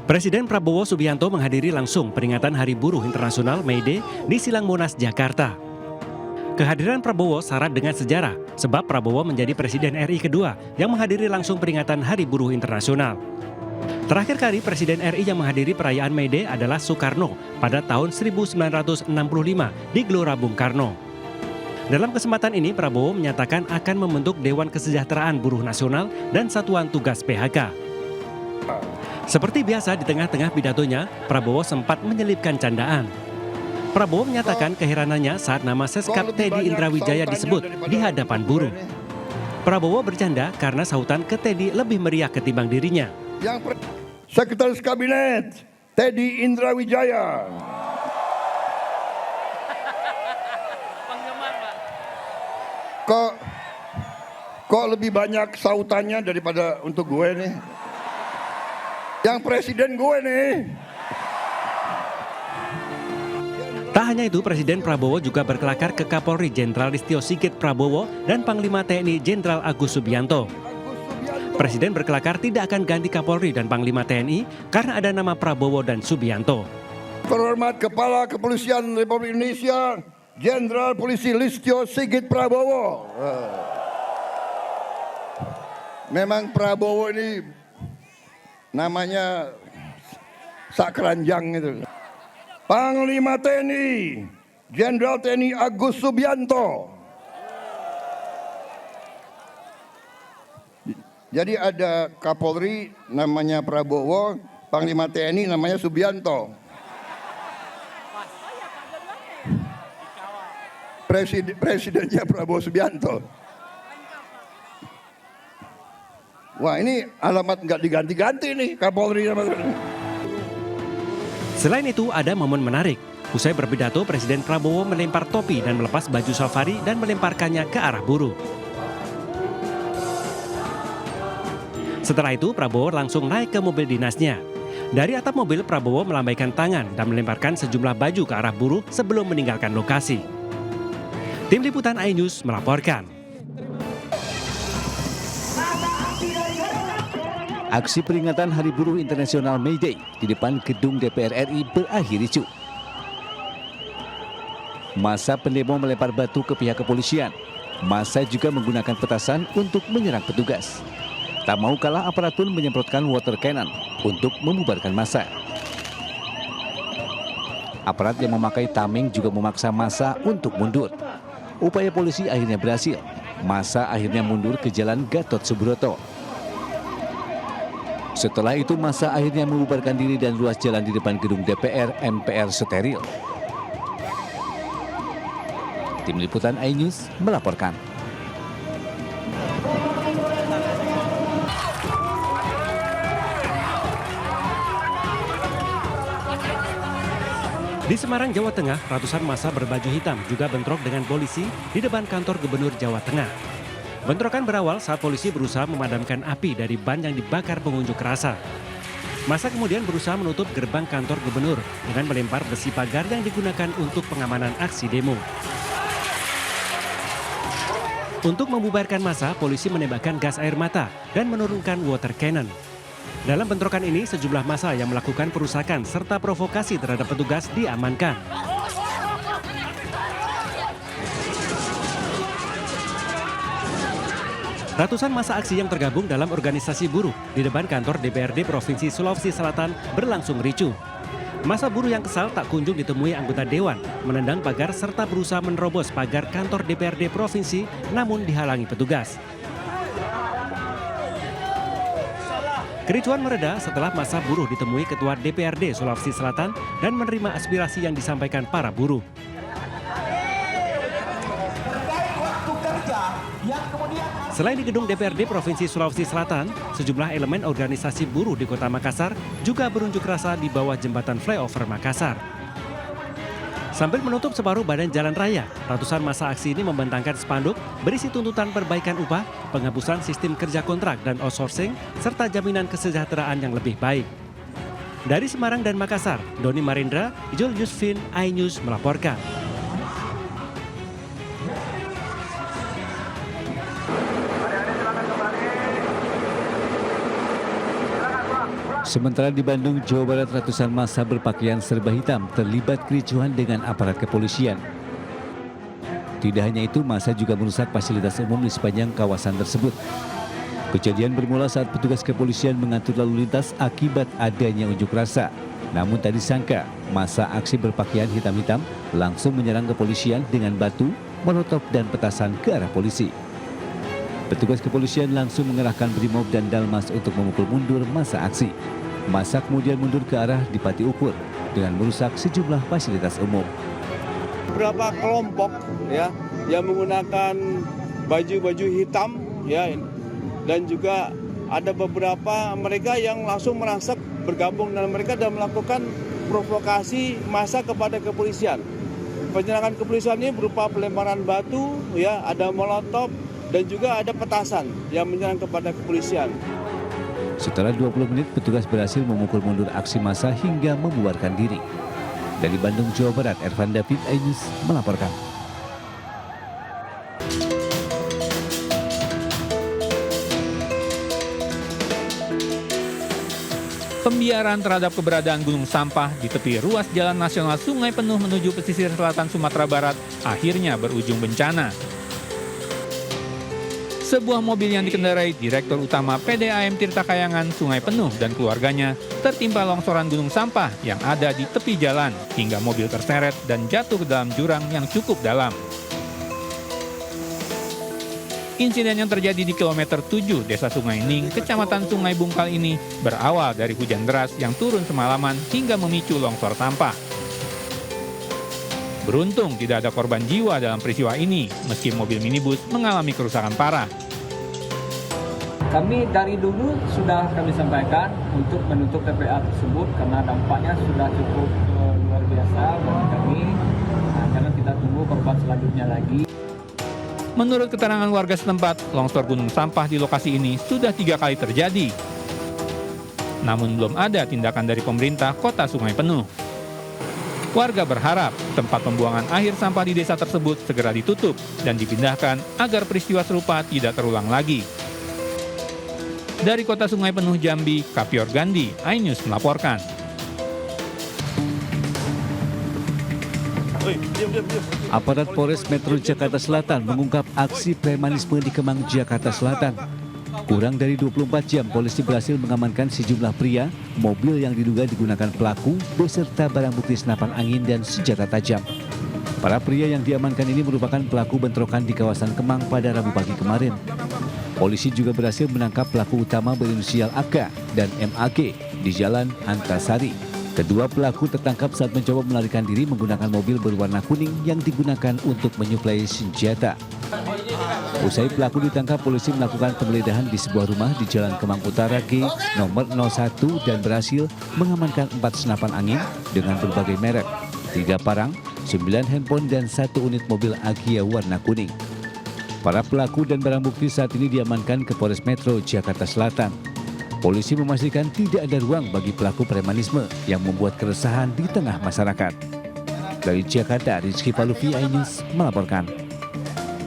Presiden Prabowo Subianto menghadiri langsung peringatan Hari Buruh Internasional May Day di Silang Monas, Jakarta. Kehadiran Prabowo syarat dengan sejarah, sebab Prabowo menjadi Presiden RI kedua yang menghadiri langsung peringatan Hari Buruh Internasional. Terakhir kali Presiden RI yang menghadiri perayaan May Day adalah Soekarno pada tahun 1965 di Gelora Bung Karno. Dalam kesempatan ini, Prabowo menyatakan akan membentuk Dewan Kesejahteraan Buruh Nasional dan Satuan Tugas PHK. Seperti biasa di tengah-tengah pidatonya, Prabowo sempat menyelipkan candaan. Prabowo menyatakan keheranannya saat nama Seskap Teddy Indrawijaya disebut di hadapan buruh. Prabowo bercanda karena sautan ke Teddy lebih meriah ketimbang dirinya. Sekretaris Kabinet Teddy Indrawijaya. Kok lebih banyak sautannya daripada untuk gue nih? Yang presiden gue nih. Tak hanya itu, Presiden Prabowo juga berkelakar ke Kapolri Jenderal Listio Sigit Prabowo dan Panglima TNI Jenderal Agus Subianto. Presiden berkelakar tidak akan ganti Kapolri dan Panglima TNI karena ada nama Prabowo dan Subianto. Terhormat Kepala Kepolisian Republik Indonesia Jenderal Polisi Listio Sigit Prabowo. Memang Prabowo ini namanya sak keranjang itu. Panglima TNI Jenderal TNI Agus Subianto. Jadi ada Kapolri namanya Prabowo, Panglima TNI namanya Subianto. Presidennya Prabowo Subianto. Wah, ini alamat nggak diganti-ganti nih Kapolri. Selain itu ada momen menarik. Usai berpidato, Presiden Prabowo melempar topi dan melepas baju safari dan melemparkannya ke arah buruh. Setelah itu Prabowo langsung naik ke mobil dinasnya. Dari atap mobil, Prabowo melambaikan tangan dan melemparkan sejumlah baju ke arah buruh sebelum meninggalkan lokasi. Tim Liputan iNews melaporkan. Aksi peringatan Hari Buruh Internasional May Day di depan gedung DPR RI berakhir ricuh. Massa pendemo melempar batu ke pihak kepolisian. Massa juga menggunakan petasan untuk menyerang petugas. Tak mau kalah, aparat pun menyemprotkan water cannon untuk membubarkan massa. Aparat yang memakai tameng juga memaksa massa untuk mundur. Upaya polisi akhirnya berhasil. Massa akhirnya mundur ke Jalan Gatot Subroto. Setelah itu massa akhirnya membubarkan diri dan ruas jalan di depan gedung DPR MPR steril. Tim Liputan iNews melaporkan. Di Semarang, Jawa Tengah, ratusan massa berbaju hitam juga bentrok dengan polisi di depan kantor Gubernur Jawa Tengah. Bentrokan berawal saat polisi berusaha memadamkan api dari ban yang dibakar pengunjuk rasa. Massa kemudian berusaha menutup gerbang kantor gubernur dengan melempar besi pagar yang digunakan untuk pengamanan aksi demo. Untuk membubarkan massa, polisi menembakkan gas air mata dan menurunkan water cannon. Dalam bentrokan ini, sejumlah massa yang melakukan perusakan serta provokasi terhadap petugas diamankan. Ratusan massa aksi yang tergabung dalam organisasi buruh di depan kantor DPRD Provinsi Sulawesi Selatan berlangsung ricuh. Massa buruh yang kesal tak kunjung ditemui anggota dewan, menendang pagar serta berusaha menerobos pagar kantor DPRD Provinsi namun dihalangi petugas. Kericuan mereda setelah massa buruh ditemui Ketua DPRD Sulawesi Selatan dan menerima aspirasi yang disampaikan para buruh. Selain di gedung DPRD Provinsi Sulawesi Selatan, sejumlah elemen organisasi buruh di Kota Makassar juga berunjuk rasa di bawah jembatan flyover Makassar. Sambil menutup separuh badan jalan raya, ratusan massa aksi ini membentangkan spanduk berisi tuntutan perbaikan upah, penghapusan sistem kerja kontrak dan outsourcing, serta jaminan kesejahteraan yang lebih baik. Dari Semarang dan Makassar, Doni Marindra, Jul Yusfin, iNews melaporkan. Sementara di Bandung, Jawa Barat, ratusan massa berpakaian serba hitam terlibat kericuhan dengan aparat kepolisian. Tidak hanya itu, massa juga merusak fasilitas umum di sepanjang kawasan tersebut. Kejadian bermula saat petugas kepolisian mengatur lalu lintas akibat adanya unjuk rasa. Namun tak disangka, massa aksi berpakaian hitam-hitam langsung menyerang kepolisian dengan batu, molotov dan petasan ke arah polisi. Petugas kepolisian langsung mengerahkan Brimob dan Dalmas untuk memukul mundur massa aksi. Massa kemudian mundur ke arah Dipati Ukur dengan merusak sejumlah fasilitas umum. Beberapa kelompok ya yang menggunakan baju-baju hitam ya, dan juga ada beberapa mereka yang langsung merangsak bergabung dengan mereka dan melakukan provokasi massa kepada kepolisian. Penyerangan kepolisian ini berupa pelemparan batu ya, ada molotov dan juga ada petasan yang menyerang kepada kepolisian. Setelah 20 menit, petugas berhasil memukul mundur aksi massa hingga membubarkan diri. Dari Bandung, Jawa Barat, Ervan David, iNews melaporkan. Pembiaran terhadap keberadaan gunung sampah di tepi ruas Jalan Nasional Sungai Penuh menuju pesisir selatan Sumatera Barat akhirnya berujung bencana. Sebuah mobil yang dikendarai Direktur Utama PDAM Tirta Kayangan Sungai Penuh dan keluarganya tertimpa longsoran gunung sampah yang ada di tepi jalan hingga mobil terseret dan jatuh ke dalam jurang yang cukup dalam. Insiden yang terjadi di kilometer 7 Desa Sungai Ning, Kecamatan Sungai Bungkal ini berawal dari hujan deras yang turun semalaman hingga memicu longsor sampah. Beruntung tidak ada korban jiwa dalam peristiwa ini, meski mobil minibus mengalami kerusakan parah. Kami dari dulu sudah kami sampaikan untuk menutup TPA tersebut karena dampaknya sudah cukup luar biasa bagi kami. Karena kita tunggu korban selanjutnya lagi. Menurut keterangan warga setempat, longsor gunung sampah di lokasi ini sudah 3 kali terjadi. Namun belum ada tindakan dari pemerintah Kota Sungai Penuh. Warga berharap tempat pembuangan akhir sampah di desa tersebut segera ditutup dan dipindahkan agar peristiwa serupa tidak terulang lagi. Dari Kota Sungai Penuh Jambi, Kapior Gandhi, iNews melaporkan. Aparat Polres Metro Jakarta Selatan mengungkap aksi premanisme di Kemang, Jakarta Selatan. Kurang dari 24 jam, polisi berhasil mengamankan sejumlah pria, mobil yang diduga digunakan pelaku, beserta barang bukti senapan angin dan senjata tajam. Para pria yang diamankan ini merupakan pelaku bentrokan di kawasan Kemang pada Rabu pagi kemarin. Polisi juga berhasil menangkap pelaku utama berinisial AK dan MAG di Jalan Antasari. Kedua pelaku tertangkap saat mencoba melarikan diri menggunakan mobil berwarna kuning yang digunakan untuk menyuplai senjata. Usai pelaku ditangkap, polisi melakukan penggeledahan di sebuah rumah di Jalan Kemang Utara G nomor 01 dan berhasil mengamankan 4 senapan angin dengan berbagai merek, 3 parang, 9 handphone dan 1 unit mobil Agya warna kuning. Para pelaku dan barang bukti saat ini diamankan ke Polres Metro Jakarta Selatan. Polisi memastikan tidak ada ruang bagi pelaku premanisme yang membuat keresahan di tengah masyarakat. Dari Jakarta, Rizky Paluvi, iNews melaporkan.